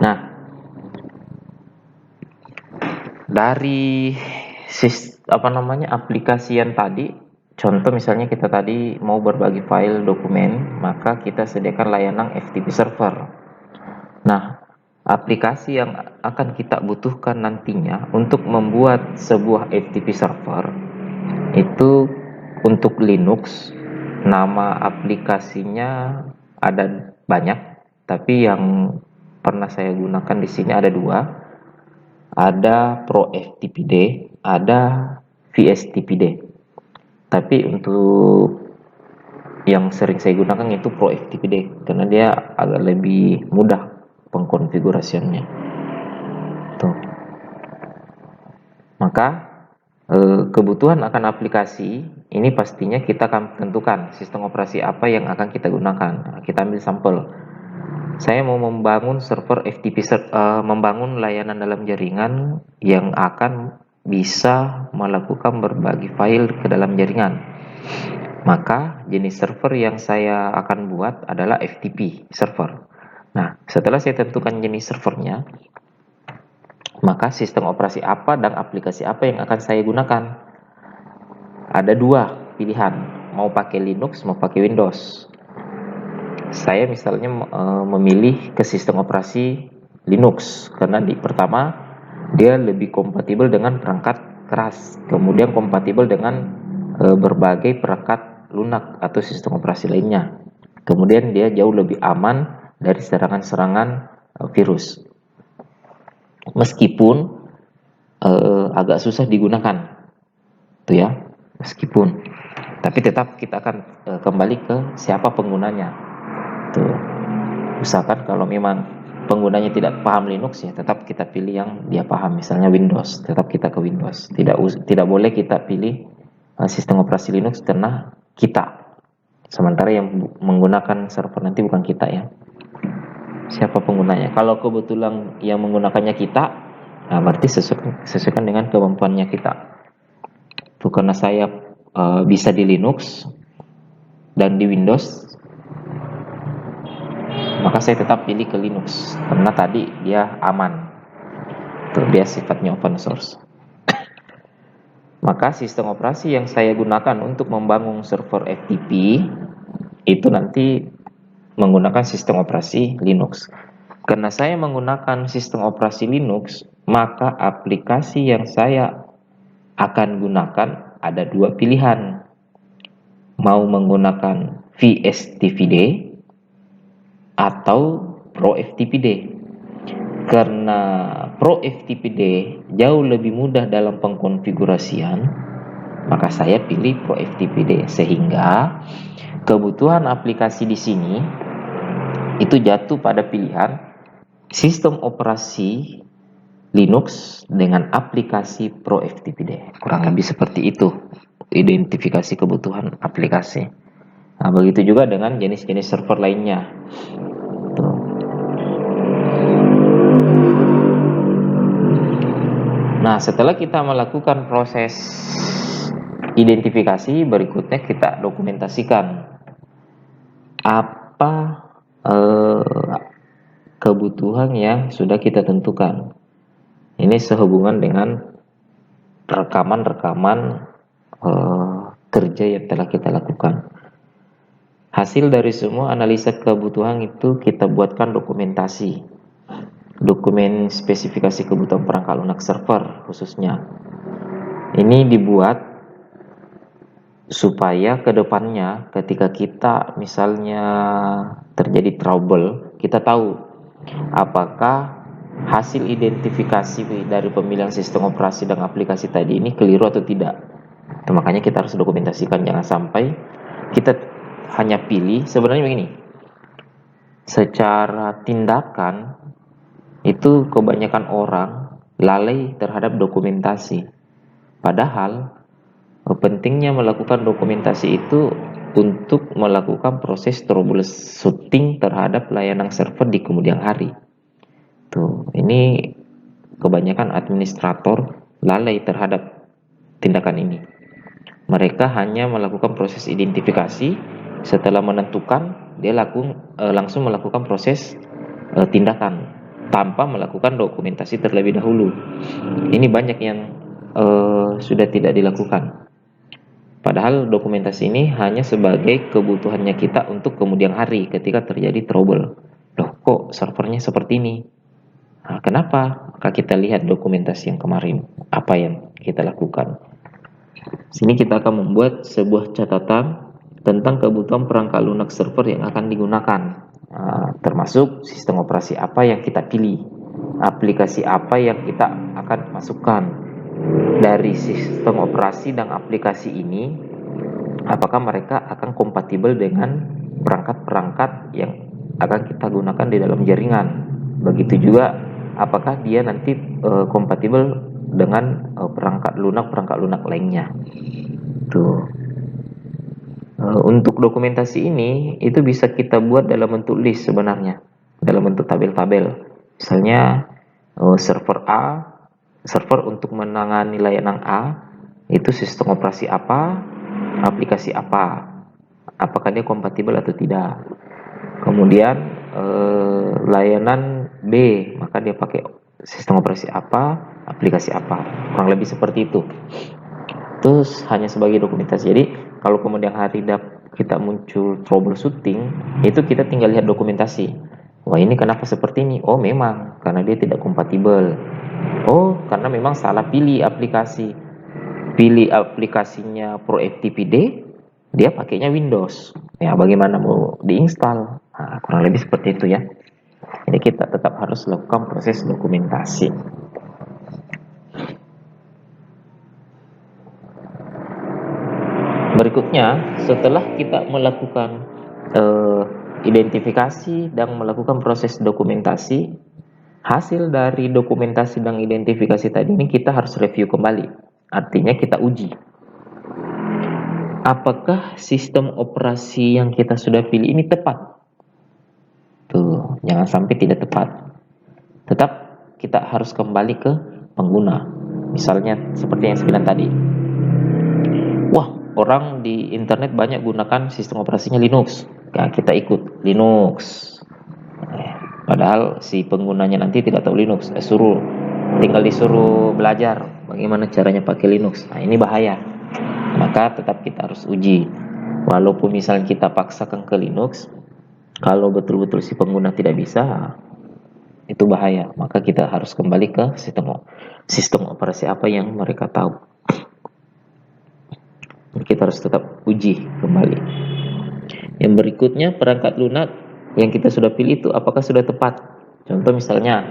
S1: Nah, dari aplikasi yang tadi, contoh misalnya kita tadi mau berbagi file dokumen, maka kita sediakan layanan FTP server. Nah, aplikasi yang akan kita butuhkan nantinya untuk membuat sebuah FTP server itu untuk Linux, nama aplikasinya ada banyak, tapi yang pernah saya gunakan di sini ada dua. Ada ProFTPD, ada VSTPD. Tapi untuk yang sering saya gunakan itu ProFTPD karena dia agak lebih mudah pengkonfigurasiannya. Tuh. Maka kebutuhan akan aplikasi ini pastinya kita akan tentukan sistem operasi apa yang akan kita gunakan. Nah, kita ambil sampel. Saya mau membangun server FTP, membangun layanan dalam jaringan yang akan bisa melakukan berbagi file ke dalam jaringan. Maka jenis server yang saya akan buat adalah FTP server. Nah, setelah saya tentukan jenis servernya, maka sistem operasi apa dan aplikasi apa yang akan saya gunakan. Ada dua pilihan, mau pakai Linux, mau pakai Windows. Saya misalnya memilih ke sistem operasi Linux karena pertama dia lebih kompatibel dengan perangkat keras, kemudian kompatibel dengan berbagai perangkat lunak atau sistem operasi lainnya, kemudian dia jauh lebih aman dari serangan-serangan virus, meskipun agak susah digunakan tuh ya, meskipun, tapi tetap kita akan kembali ke siapa penggunanya. Tuh. Usahakan kalau memang penggunanya tidak paham Linux ya tetap kita pilih yang dia paham, misalnya Windows, tetap kita ke Windows. Tidak boleh kita pilih sistem operasi Linux karena kita. Sementara yang menggunakan server nanti bukan kita ya. Siapa penggunanya? Kalau kebetulan yang menggunakannya kita, nah berarti sesuaikan dengan kemampuannya kita. Tuh, karena saya bisa di Linux dan di Windows, maka saya tetap pilih ke Linux karena tadi dia aman. Tuh, dia sifatnya open source. Maka sistem operasi yang saya gunakan untuk membangun server FTP itu nanti menggunakan sistem operasi Linux. Karena saya menggunakan sistem operasi Linux, maka aplikasi yang saya akan gunakan ada dua pilihan. Mau menggunakan VSTPD atau ProFTPD. Karena ProFTPD jauh lebih mudah dalam pengkonfigurasian, maka saya pilih ProFTPD, sehingga kebutuhan aplikasi di sini itu jatuh pada pilihan sistem operasi Linux dengan aplikasi ProFTPD. Kurang lebih seperti itu identifikasi kebutuhan aplikasi. Nah, begitu juga dengan jenis-jenis server lainnya. Tuh. Nah, setelah kita melakukan proses identifikasi, berikutnya kita dokumentasikan apa kebutuhan yang sudah kita tentukan. Ini sehubungan dengan rekaman-rekaman kerja yang telah kita lakukan. Hasil dari semua analisa kebutuhan itu kita buatkan dokumentasi, dokumen spesifikasi kebutuhan perangkat lunak server khususnya. Ini dibuat supaya kedepannya ketika kita misalnya terjadi trouble, kita tahu apakah hasil identifikasi dari pemilihan sistem operasi dan aplikasi tadi ini keliru atau tidak. Itu makanya kita harus dokumentasikan, jangan sampai kita hanya pilih. Sebenarnya begini, secara tindakan itu kebanyakan orang lalai terhadap dokumentasi, padahal pentingnya melakukan dokumentasi itu untuk melakukan proses troubleshooting terhadap layanan server di kemudian hari. Tuh, ini kebanyakan administrator lalai terhadap tindakan ini. Mereka hanya melakukan proses identifikasi, setelah menentukan dia langsung melakukan proses tindakan tanpa melakukan dokumentasi terlebih dahulu. Ini banyak yang sudah tidak dilakukan. Padahal dokumentasi ini hanya sebagai kebutuhannya kita untuk kemudian hari ketika terjadi trouble. Loh, kok servernya seperti ini? Nah, kenapa? Maka kita lihat dokumentasi yang kemarin, apa yang kita lakukan. Sini kita akan membuat sebuah catatan tentang kebutuhan perangkat lunak server yang akan digunakan, termasuk sistem operasi apa yang kita pilih, aplikasi apa yang kita akan masukkan. Dari sistem operasi dan aplikasi ini, apakah mereka akan kompatibel dengan perangkat-perangkat yang akan kita gunakan di dalam jaringan. Begitu juga apakah dia nanti kompatibel dengan perangkat lunak lainnya. Tuh. Untuk dokumentasi ini itu bisa kita buat dalam bentuk list sebenarnya, dalam bentuk tabel-tabel. Misalnya server A, server untuk menangani layanan A itu sistem operasi apa, aplikasi apa, apakah dia kompatibel atau tidak. Kemudian layanan B, maka dia pakai sistem operasi apa, aplikasi apa, kurang lebih seperti itu. Terus hanya sebagai dokumentasi. Jadi kalau kemudian hari kita muncul troubleshooting, itu kita tinggal lihat dokumentasi. Wah, ini kenapa seperti ini? Oh, memang karena dia tidak kompatibel. Oh, karena memang salah pilih aplikasi. Pilih aplikasinya ProFTPD, dia pakainya Windows. Ya, bagaimana mau diinstal? Nah, kurang lebih seperti itu ya. Jadi kita tetap harus lakukan proses dokumentasi. Berikutnya, setelah kita melakukan identifikasi dan melakukan proses dokumentasi, hasil dari dokumentasi dan identifikasi tadi ini kita harus review kembali. Artinya kita uji. Apakah sistem operasi yang kita sudah pilih ini tepat? Tuh, jangan sampai tidak tepat. Tetap kita harus kembali ke pengguna. Misalnya seperti yang saya bilang tadi. Wah, orang di internet banyak gunakan sistem operasinya Linux. Nah, kita ikut Linux. Padahal si penggunanya nanti tidak tahu Linux. Tinggal disuruh belajar bagaimana caranya pakai Linux. Nah, ini bahaya. Maka tetap kita harus uji. Walaupun misalnya kita paksakan ke Linux, kalau betul-betul si pengguna tidak bisa, itu bahaya. Maka kita harus kembali ke sistem operasi apa yang mereka tahu. Kita harus tetap uji kembali. Yang berikutnya, perangkat lunak yang kita sudah pilih itu apakah sudah tepat. Contoh misalnya,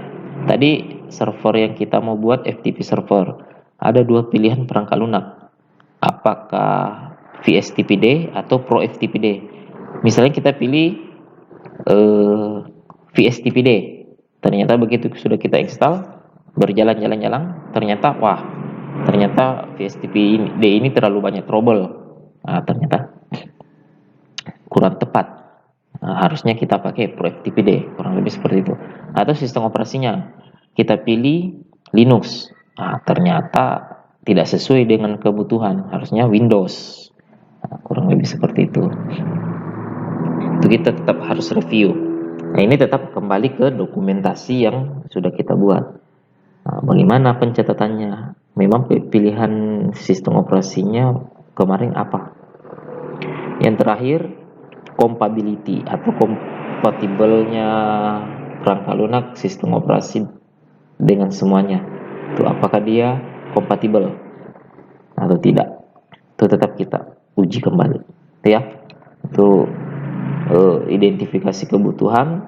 S1: tadi server yang kita mau buat FTP server, ada dua pilihan perangkat lunak. Apakah VSTPD atau ProFTPD. Misalnya kita pilih VSTPD. Ternyata begitu sudah kita install, berjalan-jalan, ternyata VSTPD ini terlalu banyak trouble. Nah, ternyata kurang tepat. Nah, harusnya kita pakai ProFTPD, kurang lebih seperti itu. Atau sistem operasinya kita pilih Linux. Nah, ternyata tidak sesuai dengan kebutuhan, harusnya Windows. Kurang lebih seperti itu. Itu kita tetap harus review. Nah, ini tetap kembali ke dokumentasi yang sudah kita buat. Bagaimana pencatatannya? Memang pilihan sistem operasinya kemarin apa? Yang terakhir, compatibility atau kompatibelnya perangkat lunak sistem operasi dengan semuanya. Itu apakah dia kompatibel atau tidak? Itu tetap kita uji kembali. Itu ya. Itu identifikasi kebutuhan,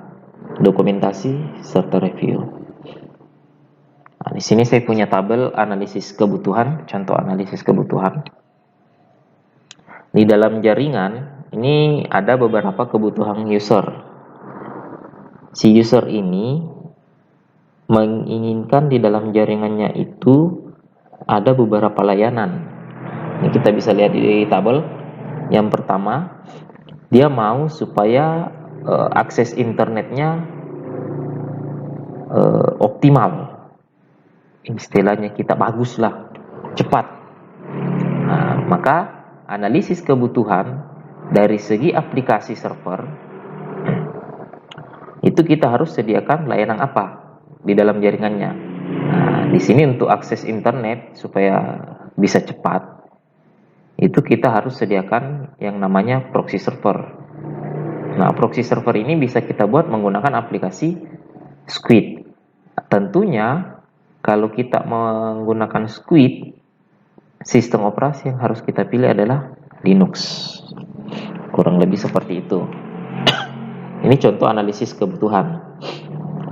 S1: dokumentasi, serta review. Nah, di sini saya punya tabel analisis kebutuhan, contoh analisis kebutuhan. Di dalam jaringan ini ada beberapa kebutuhan user. Si user ini menginginkan di dalam jaringannya itu ada beberapa layanan. Ini kita bisa lihat di tabel. Yang pertama, dia mau supaya akses internetnya optimal. Istilahnya kita baguslah, cepat. Nah, maka analisis kebutuhan dari segi aplikasi server itu kita harus sediakan layanan apa di dalam jaringannya. Nah, di sini untuk akses internet supaya bisa cepat, itu kita harus sediakan yang namanya proxy server. Nah, proxy server ini bisa kita buat menggunakan aplikasi Squid. Tentunya kalau kita menggunakan Squid, sistem operasi yang harus kita pilih adalah Linux. Kurang lebih seperti itu. Ini contoh analisis kebutuhan.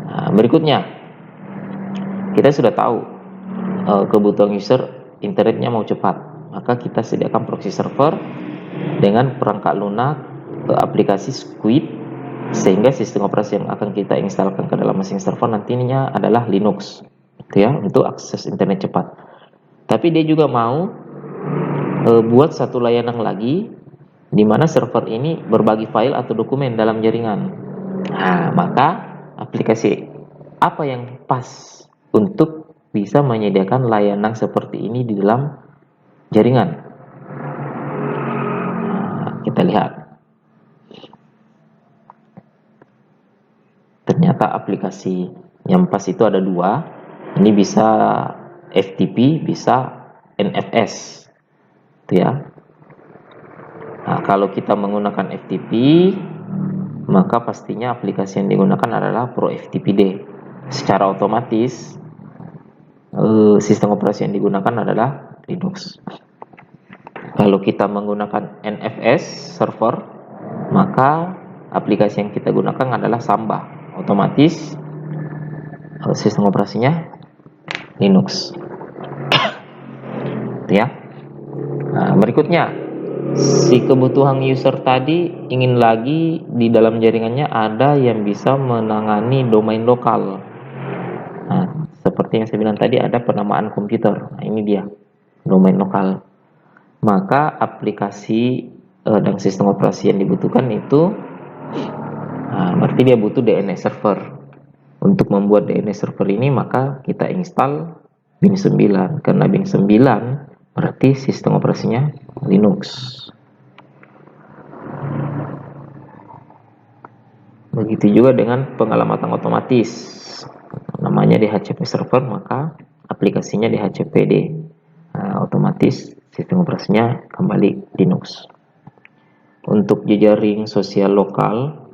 S1: Nah, berikutnya, kita sudah tahu kebutuhan user internetnya mau cepat, maka kita sediakan proxy server dengan perangkat lunak aplikasi Squid, sehingga sistem operasi yang akan kita instalkan ke dalam mesin server nantinya adalah Linux, gitu ya, untuk akses internet cepat. Tapi dia juga mau buat satu layanan lagi di mana server ini berbagi file atau dokumen dalam jaringan. Nah, maka aplikasi apa yang pas untuk bisa menyediakan layanan seperti ini di dalam jaringan? Nah, kita lihat. Ternyata aplikasi yang pas itu ada dua. Ini bisa FTP, bisa NFS. Itu ya. Nah, kalau kita menggunakan FTP, maka pastinya aplikasi yang digunakan adalah Pro FTPD. Secara otomatis, sistem operasi yang digunakan adalah Linux. Kalau kita menggunakan NFS server, maka aplikasi yang kita gunakan adalah Samba. Otomatis, sistem operasinya Linux. Itu ya. Nah, berikutnya, si kebutuhan user tadi ingin lagi di dalam jaringannya ada yang bisa menangani domain lokal. Nah, seperti yang saya bilang tadi, ada penamaan komputer. Nah, ini dia domain lokal. Maka aplikasi dan sistem operasi yang dibutuhkan itu, berarti dia butuh DNS server. Untuk membuat DNS server ini, maka kita install Bin 9. Karena Bin 9 berarti sistem operasinya Linux. Begitu juga dengan pengelamatan otomatis. Namanya DHCP server, maka aplikasinya DHCPD. Nah, otomatis sistem operasinya kembali Linux. Untuk jejaring sosial lokal,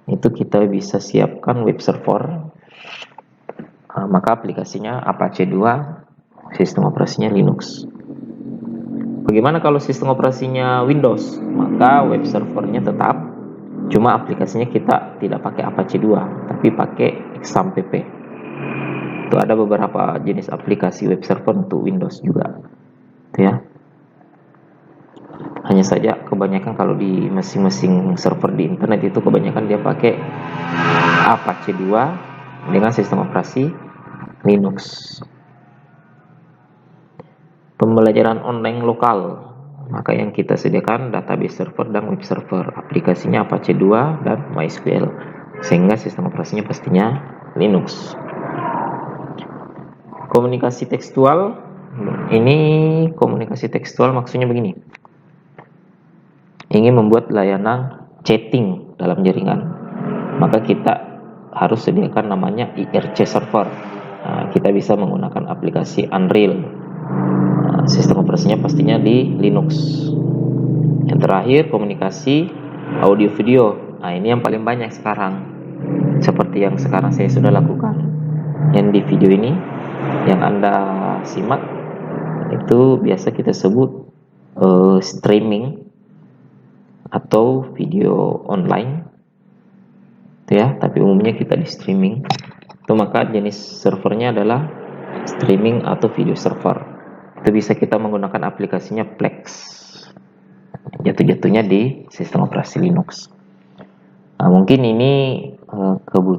S1: itu kita bisa siapkan web server. Maka aplikasinya Apache 2, sistem operasinya Linux. Bagaimana kalau sistem operasinya Windows? Maka web servernya tetap, cuma aplikasinya kita tidak pakai Apache 2, tapi pakai XAMPP. Itu ada beberapa jenis aplikasi web server untuk Windows juga. Itu ya. Hanya saja kebanyakan kalau di masing-masing server di internet itu kebanyakan dia pakai Apache 2 dengan sistem operasi Linux. Pembelajaran online lokal, maka yang kita sediakan database server dan web server. Aplikasinya Apache 2 dan MySQL, sehingga sistem operasinya pastinya Linux. Komunikasi tekstual, ini komunikasi tekstual maksudnya begini. Ingin membuat layanan chatting dalam jaringan, maka kita harus sediakan namanya IRC server. Nah, kita bisa menggunakan aplikasi Unreal. Sistem operasinya pastinya di Linux. Yang terakhir, komunikasi audio video. Nah, ini yang paling banyak sekarang. Seperti yang sekarang saya sudah lakukan. Yang di video ini, yang Anda simak, itu biasa kita sebut streaming atau video online. Itu ya, tapi umumnya kita di streaming. Itu maka jenis servernya adalah streaming atau video server. Itu bisa kita menggunakan aplikasinya Plex. Jatuh-jatuhnya di sistem operasi Linux. Nah, mungkin ini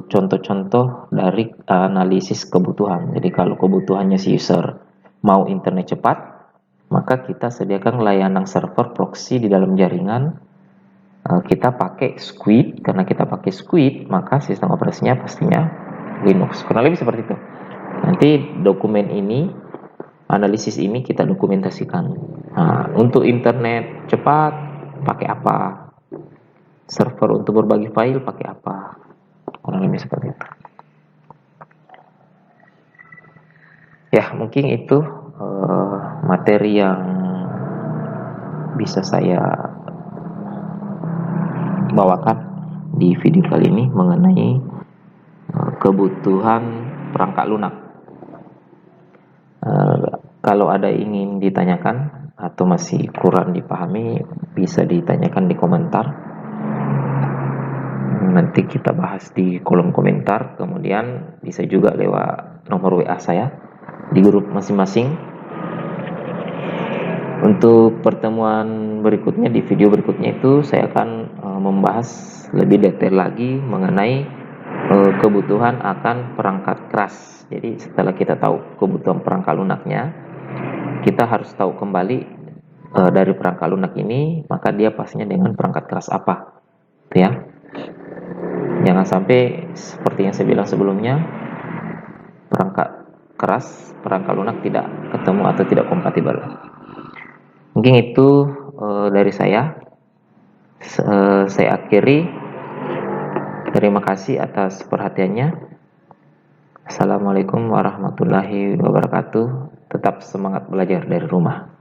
S1: contoh-contoh dari analisis kebutuhan. Jadi kalau kebutuhannya si user mau internet cepat, maka kita sediakan layanan server proxy di dalam jaringan. Kita pakai Squid. Karena kita pakai Squid, maka sistem operasinya pastinya Linux. Kurang lebih seperti itu. Nanti dokumen ini, analisis ini kita dokumentasikan. Nah, untuk internet cepat pakai apa? Server untuk berbagi file pakai apa? Kurang lebih seperti itu. Ya, mungkin itu materi yang bisa saya bawakan di video kali ini mengenai kebutuhan perangkat lunak. Kalau ada ingin ditanyakan atau masih kurang dipahami, bisa ditanyakan di komentar. Nanti kita bahas di kolom komentar. Kemudian bisa juga lewat nomor WA saya di grup masing-masing. Untuk pertemuan berikutnya, di video berikutnya itu saya akan membahas lebih detail lagi mengenai kebutuhan akan perangkat keras. Jadi setelah kita tahu kebutuhan perangkat lunaknya, kita harus tahu kembali dari perangkat lunak ini, maka dia pastinya dengan perangkat keras apa, itu ya. Jangan sampai seperti yang saya bilang sebelumnya, perangkat keras, perangkat lunak tidak ketemu atau tidak kompatibel. Mungkin itu dari saya. Saya akhiri. Terima kasih atas perhatiannya. Assalamualaikum warahmatullahi wabarakatuh. Tetap semangat belajar dari rumah.